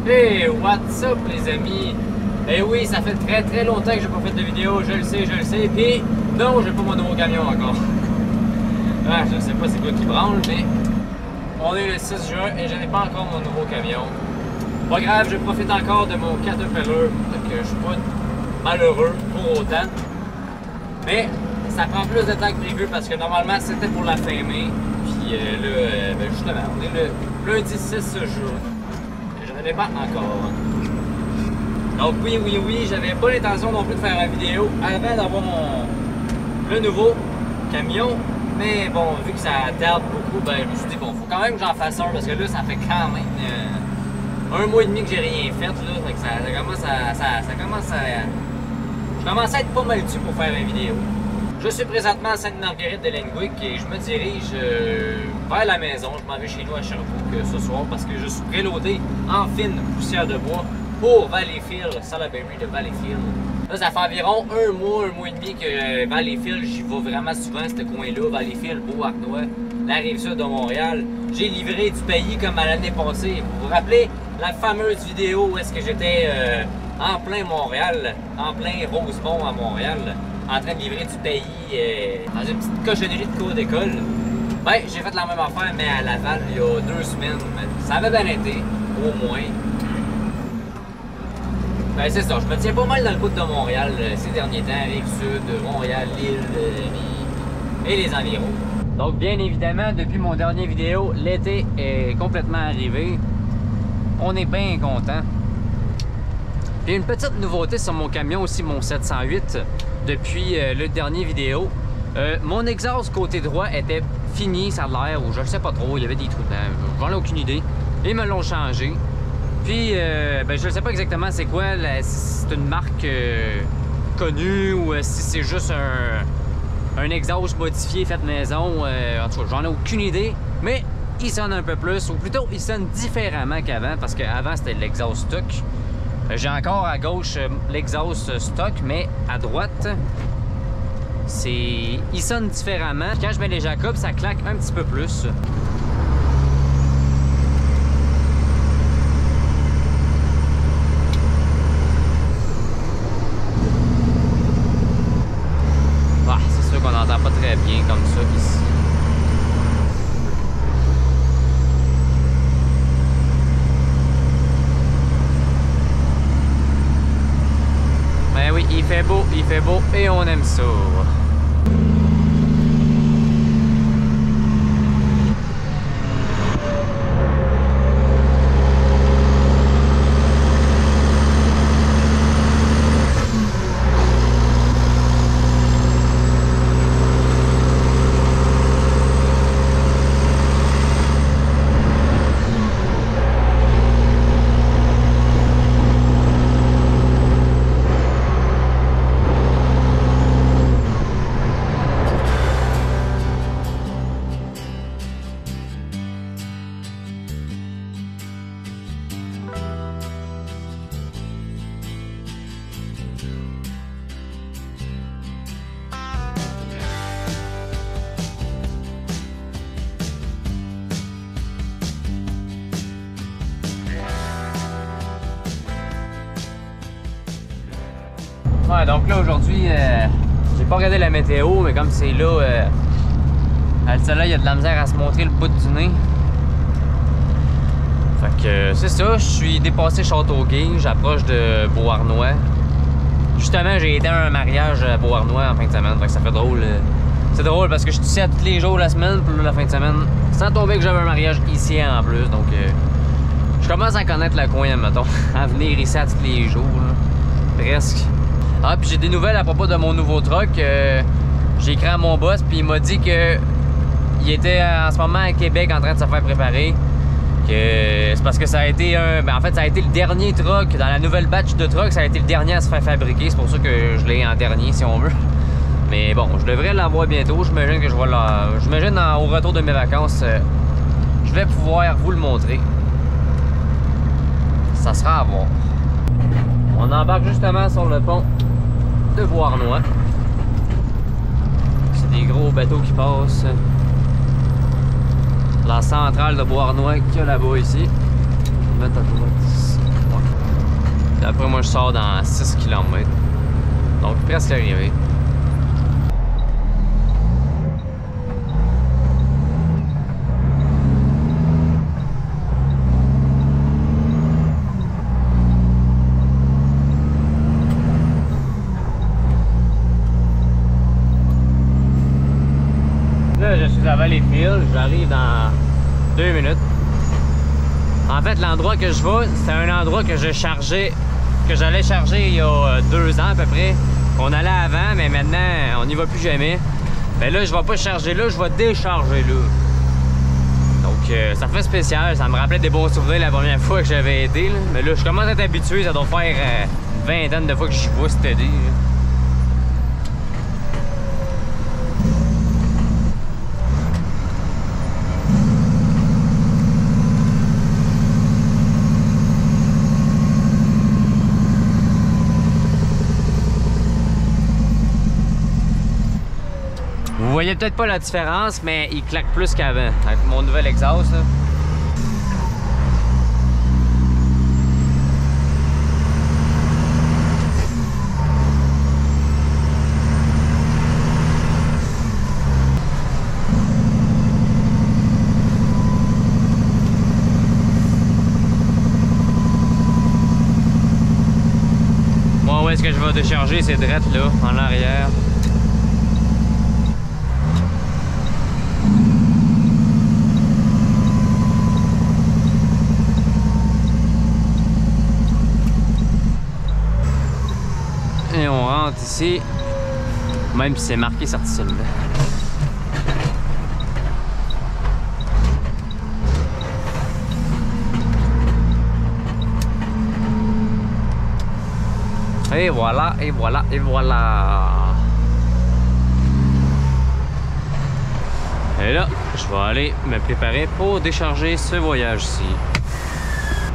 Hey, what's up les amis? Eh oui, ça fait très longtemps que j'ai pas fait de vidéo, je le sais. Puis non, j'ai pas mon nouveau camion encore. Ah, je sais pas c'est quoi qui branle, mais on est le 6 juin et je n'ai pas encore mon nouveau camion. Pas grave, je profite encore de mon Caterpillar, donc je suis pas malheureux pour autant. Mais ça prend plus de temps que prévu parce que normalement c'était pour la fin mai. Puis là, ben justement, on est le lundi 6 juin. Je n'en ai pas encore. Donc oui, j'avais pas l'intention non plus de faire une vidéo avant d'avoir le nouveau camion. Mais bon, vu que ça tarde beaucoup, ben je me suis dit bon, faut quand même que j'en fasse un parce que là, ça fait quand même un mois et demi que j'ai rien fait là. Fait que ça commence à... Je commence à être pas mal dessus pour faire une vidéo. Je suis présentement à Sainte-Marguerite de Lenguic et je me dirige vers la maison. Je m'en vais chez nous à Sherbrooke ce soir parce que je suis préloadé en fine poussière de bois pour Valleyfield, Salaberry de Valleyfield. Là, ça fait environ un mois et demi que Valleyfield, j'y vais vraiment souvent, ce coin-là, Valleyfield, Beauharnois, la Rive-Sud de Montréal. J'ai livré du pays comme à l'année passée. Vous vous rappelez la fameuse vidéo où est-ce que j'étais en plein Montréal, en plein Rosemont à Montréal, en train de livrer du pays dans une petite cochonnerie de cours d'école. Ben, j'ai fait la même affaire, mais à Laval, il y a 2 semaines. Ça avait bien été, au moins. Ben, c'est ça, je me tiens pas mal dans le bout de Montréal ces derniers temps, Rive-Sud, Montréal, l'île et les environs. Donc, bien évidemment, depuis mon dernier vidéo, l'été est complètement arrivé. On est bien content. Puis une petite nouveauté sur mon camion aussi, mon 708, depuis le dernier vidéo. Mon exhaust côté droit était fini, ça a l'air, ou je ne sais pas trop, il y avait des trous dedans, j'en ai aucune idée. Ils me l'ont changé. Puis, ben, je ne sais pas exactement c'est quoi, si c'est une marque connue ou si c'est juste un exhaust modifié fait maison. En tout cas, j'en ai aucune idée, mais il sonne un peu plus, ou plutôt il sonne différemment qu'avant, parce qu'avant c'était l'exhaust stock. J'ai encore à gauche l'exhaust stock, mais à droite, il sonne différemment. Quand je mets les Jacobs, ça claque un petit peu plus. Ah, c'est sûr qu'on n'entend pas très bien comme ça ici. Ben oui, il fait beau et on aime ça. Ouais, donc là aujourd'hui, j'ai pas regardé la météo, mais comme c'est là, le soleil, il y a de la misère à se montrer le bout du nez. Fait que c'est ça, je suis dépassé Châteauguay, j'approche de Beauharnois. Justement, j'ai été à un mariage à Beauharnois en fin de semaine, fait que ça fait drôle. C'est drôle parce que je suis ici à tous les jours la semaine, puis là, la fin de semaine, sans tomber que j'avais un mariage ici en plus, donc je commence à connaître le coin, mettons, à venir ici à tous les jours, là. Presque. Ah, puis j'ai des nouvelles à propos de mon nouveau truck. J'ai écrit à mon boss, puis il m'a dit que il était en ce moment à Québec en train de se faire préparer. Que c'est parce que ça a été en fait, ça a été le dernier truck. Dans la nouvelle batch de trucks, ça a été le dernier à se faire fabriquer. C'est pour ça que je l'ai en dernier, si on veut. Mais bon, je devrais l'avoir bientôt. J'imagine que je vais j'imagine au retour de mes vacances, je vais pouvoir vous le montrer. Ça sera à voir. On embarque justement sur le pont de Beauharnois. C'est des gros bateaux qui passent. La centrale de Beauharnois qu'il y a là-bas ici. Je vais mettre à droite ici. D'après moi, je sors dans 6 km. Donc, presque arrivé. Là, je suis à Valleyfield. J'arrive dans 2 minutes. En fait, l'endroit que je vais, c'est un endroit que j'allais charger il y a 2 ans à peu près. On allait avant, mais maintenant, on n'y va plus jamais. Mais là, je vais pas charger là, je vais décharger là. Donc, ça fait spécial. Ça me rappelait des bons souvenirs la première fois que j'avais été. Là. Mais là, je commence à être habitué. Ça doit faire une vingtaine de fois que j'y vais cet été. Vous voyez peut-être pas la différence, mais il claque plus qu'avant avec mon nouvel exhaust. Là. Moi, où est-ce que je vais décharger? C'est drette là, en arrière. Et on rentre ici, même si c'est marqué sortie seule. Et voilà, et voilà, et voilà. Et là, je vais aller me préparer pour décharger ce voyage-ci.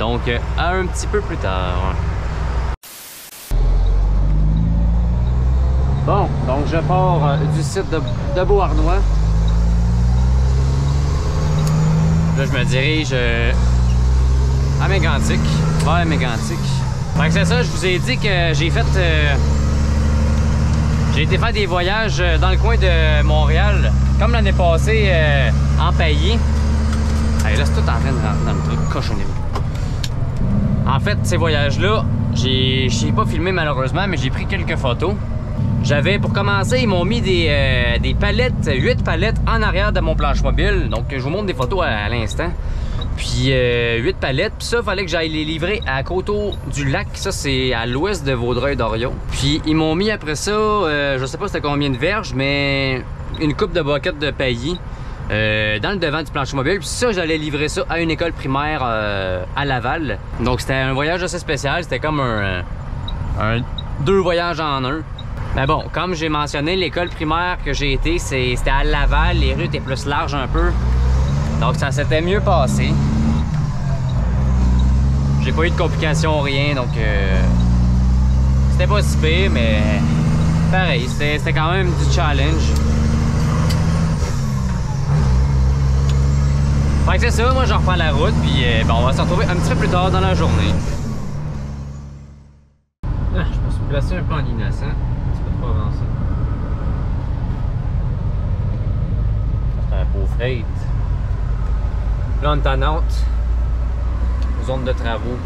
Donc, à un petit peu plus tard. Bon, donc je pars du site de Beauharnois. Là, je me dirige à Mégantic, vers Mégantic. Fait que c'est ça, je vous ai dit que j'ai fait... j'ai été faire des voyages dans le coin de Montréal, comme l'année passée, en Pailly. Hey, là, c'est tout en train de rentrer dans le truc cochonnerie. En fait, ces voyages-là, j'ai pas filmé malheureusement, mais j'ai pris quelques photos. J'avais, pour commencer, ils m'ont mis des palettes, 8 palettes en arrière de mon planche mobile. Donc, je vous montre des photos à l'instant. Puis, 8 palettes. Puis ça, il fallait que j'aille les livrer à Coteau-du-Lac. Ça, c'est à l'ouest de Vaudreuil-Dorion. Puis, ils m'ont mis après ça, je sais pas c'était combien de verges, mais une coupe de boquettes de Pailly dans le devant du plancher mobile. Puis ça, j'allais livrer ça à une école primaire à Laval. Donc, c'était un voyage assez spécial. C'était comme deux voyages en un. Mais bon, comme j'ai mentionné, l'école primaire que j'ai été, c'était à Laval. Les rues étaient plus larges un peu. Donc ça s'était mieux passé. J'ai pas eu de complications, rien. Donc c'était pas si pire, mais pareil, c'était quand même du challenge. Fait que c'est ça, moi je reprends la route. Puis bon, on va se retrouver un petit peu plus tard dans la journée. Ah, je me suis placé un peu en innocent. C'est un beau freight. Là, on est en Nantes, zone de travaux.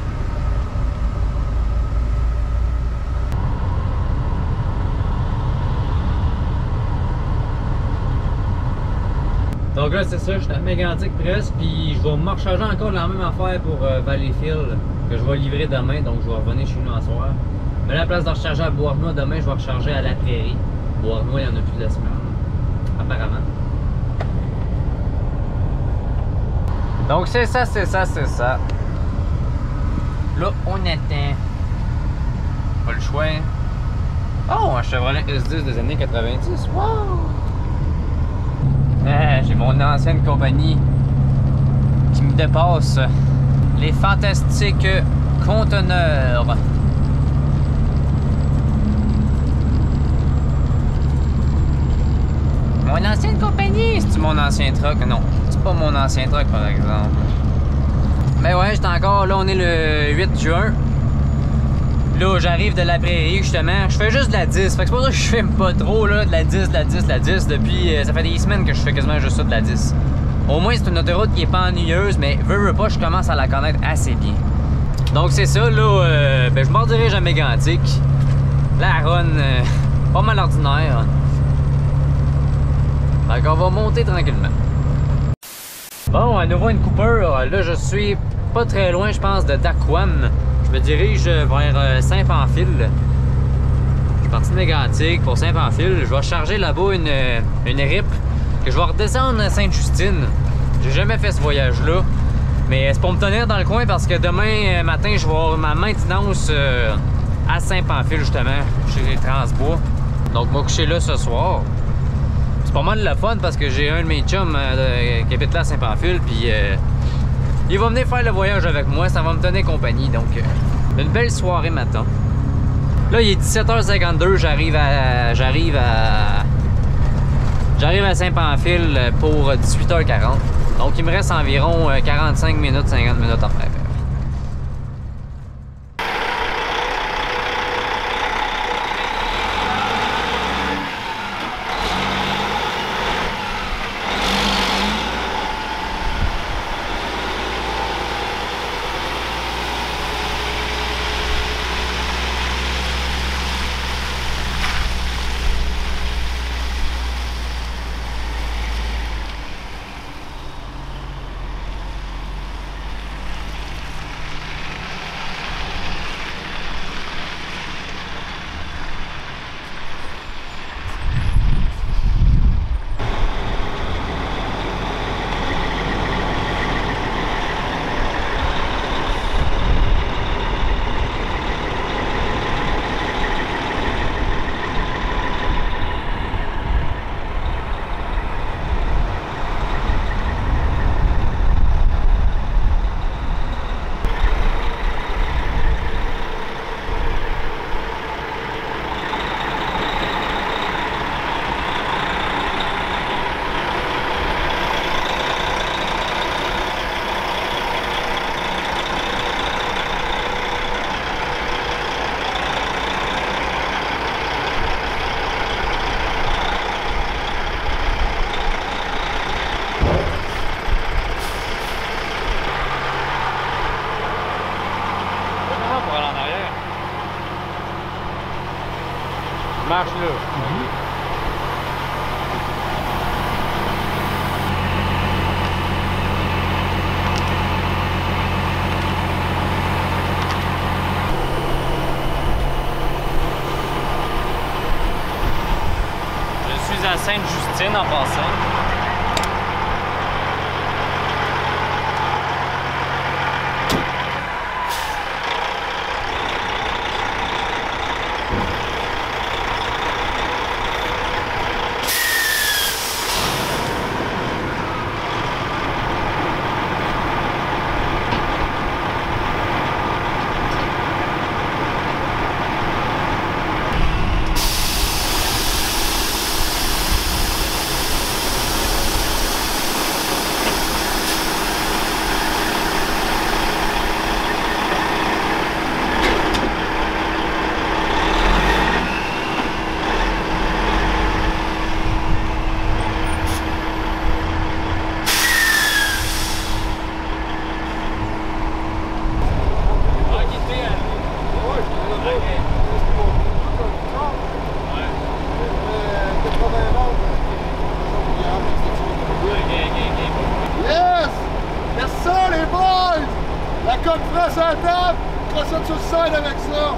Donc là, c'est ça, je suis à Mégantic presque, puis je vais me recharger encore la même affaire pour Valleyfield, que je vais livrer demain, donc je vais revenir chez nous en soir. Mais à la place de recharger à Beauharnois, demain, je vais recharger à La Prairie. Beauharnois, il n'y en a plus de la semaine, apparemment. Donc c'est ça, c'est ça, c'est ça. Là, on attend. Pas le choix. Oh, un Chevrolet S10 des années 90. Wow! Ah, j'ai mon ancienne compagnie qui me dépasse. Les fantastiques conteneurs. Mon ancienne compagnie, c'est-tu mon ancien truck? Non, c'est pas mon ancien truck par exemple. Mais ouais, j'étais encore là, on est le 8 juin. là, j'arrive de la prairie, justement. Je fais juste de la 10. Fait que c'est pour ça que je filme pas trop, là, de la 10, de la 10, de la 10. Depuis, ça fait des semaines que je fais quasiment juste ça, de la 10. Au moins, c'est une autoroute qui est pas ennuyeuse, mais veux pas, je commence à la connaître assez bien. Donc, c'est ça, là, ben, je me redirige à Mégantic. La run, pas mal ordinaire. Fait qu'on va monter tranquillement. Bon, à nouveau une coupure. Là, je suis pas très loin, je pense, de Daquam. Je me dirige vers Saint-Pamphile. Je suis parti de Mégantic pour Saint-Pamphile. Je vais charger là-bas une RIP que je vais redescendre à Sainte-Justine. J'ai jamais fait ce voyage-là. Mais c'est pour me tenir dans le coin parce que demain matin, je vais avoir ma maintenance à Saint-Pamphile, justement, chez les Transbois. Donc, je vais coucher là ce soir. C'est pas mal de fun parce que j'ai un de mes chums qui habite là à Saint-Pamphile, puis il va venir faire le voyage avec moi, ça va me tenir compagnie, donc une belle soirée matin. Là, il est 17h52, j'arrive à Saint-Pamphile pour 18h40, donc il me reste environ 45 minutes, 50 minutes à faire. Marche là. Je suis à Sainte-Justine en passant. comme France à la table, crosse ça sur le side avec ça.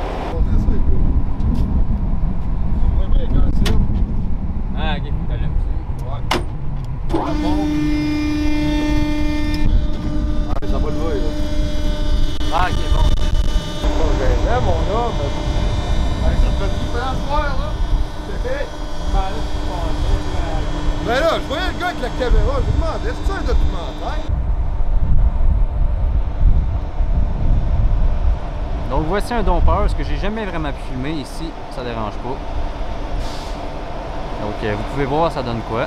Ah, ok, faut que t'allumes ça. Ouais. Ah, bon. Ah, ça va le voir, là. Ah, ok, bon. Là, mon homme, ça fait du temps à soir, là. Ben là, je voyais le gars avec la caméra, je me demandais, est-ce que c'est un documentaire? Donc voici un dompeur, ce que j'ai jamais vraiment pu filmer ici, ça dérange pas. Donc vous pouvez voir ça donne quoi.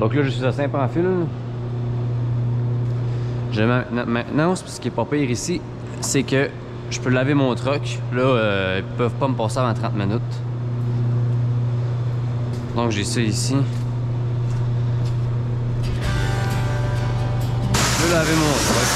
Donc là, je suis à Saint-Pamphile. J'ai maintenant, ce qui est pas pire ici, c'est que je peux laver mon truck. Là, ils peuvent pas me passer avant 30 minutes. Donc j'ai ça ici. Je peux laver mon truck.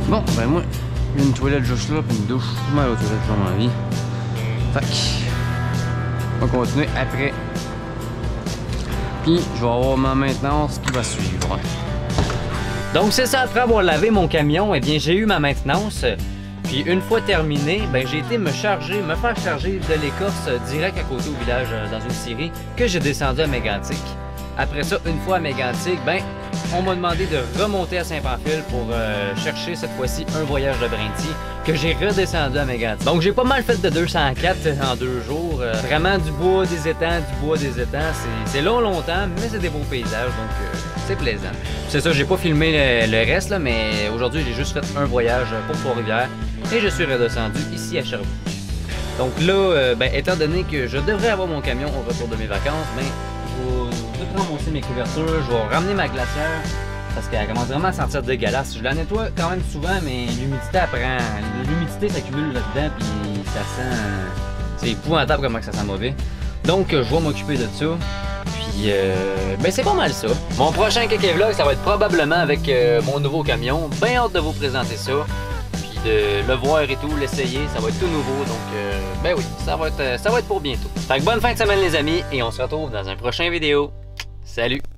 Bon, ben moi, il y a une toilette juste là, puis une douche. Je vais aller aux toilettes dans ma vie. Fait que, on va continuer après. Puis, je vais avoir ma maintenance qui va suivre. Donc, c'est ça, après avoir lavé mon camion, eh bien, j'ai eu ma maintenance. Puis, une fois terminé, ben, j'ai été me faire charger de l'écorce direct à côté au village dans une scierie que j'ai descendu à Mégantic. Après ça, une fois à Mégantic, ben, on m'a demandé de remonter à Saint-Pamphile pour chercher cette fois-ci un voyage de Brinty que j'ai redescendu à Mégantic. Donc j'ai pas mal fait de 204 en 2 jours. Vraiment du bois, des étangs, C'est long longtemps, mais c'est des beaux paysages, donc c'est plaisant. C'est ça, j'ai pas filmé le reste, là, mais aujourd'hui j'ai juste fait un voyage pour Trois-Rivières et je suis redescendu ici à Sherbrooke. Donc là, ben, étant donné que je devrais avoir mon camion au retour de mes vacances, ben, je vais ramasser mes couvertures, je vais ramener ma glacière parce qu'elle commence vraiment à sentir dégueulasse. Je la nettoie quand même souvent, mais l'humidité s'accumule là-dedans puis ça sent... C'est épouvantable comment ça sent mauvais. Donc je vais m'occuper de ça. Puis ben c'est pas mal ça. Mon prochain Kéké Vlog, ça va être probablement avec mon nouveau camion. Bien hâte de vous présenter ça. Puis de le voir et tout, l'essayer, ça va être tout nouveau. Donc ben oui, ça va être pour bientôt. Fait que bonne fin de semaine les amis et on se retrouve dans un prochain vidéo. Salut!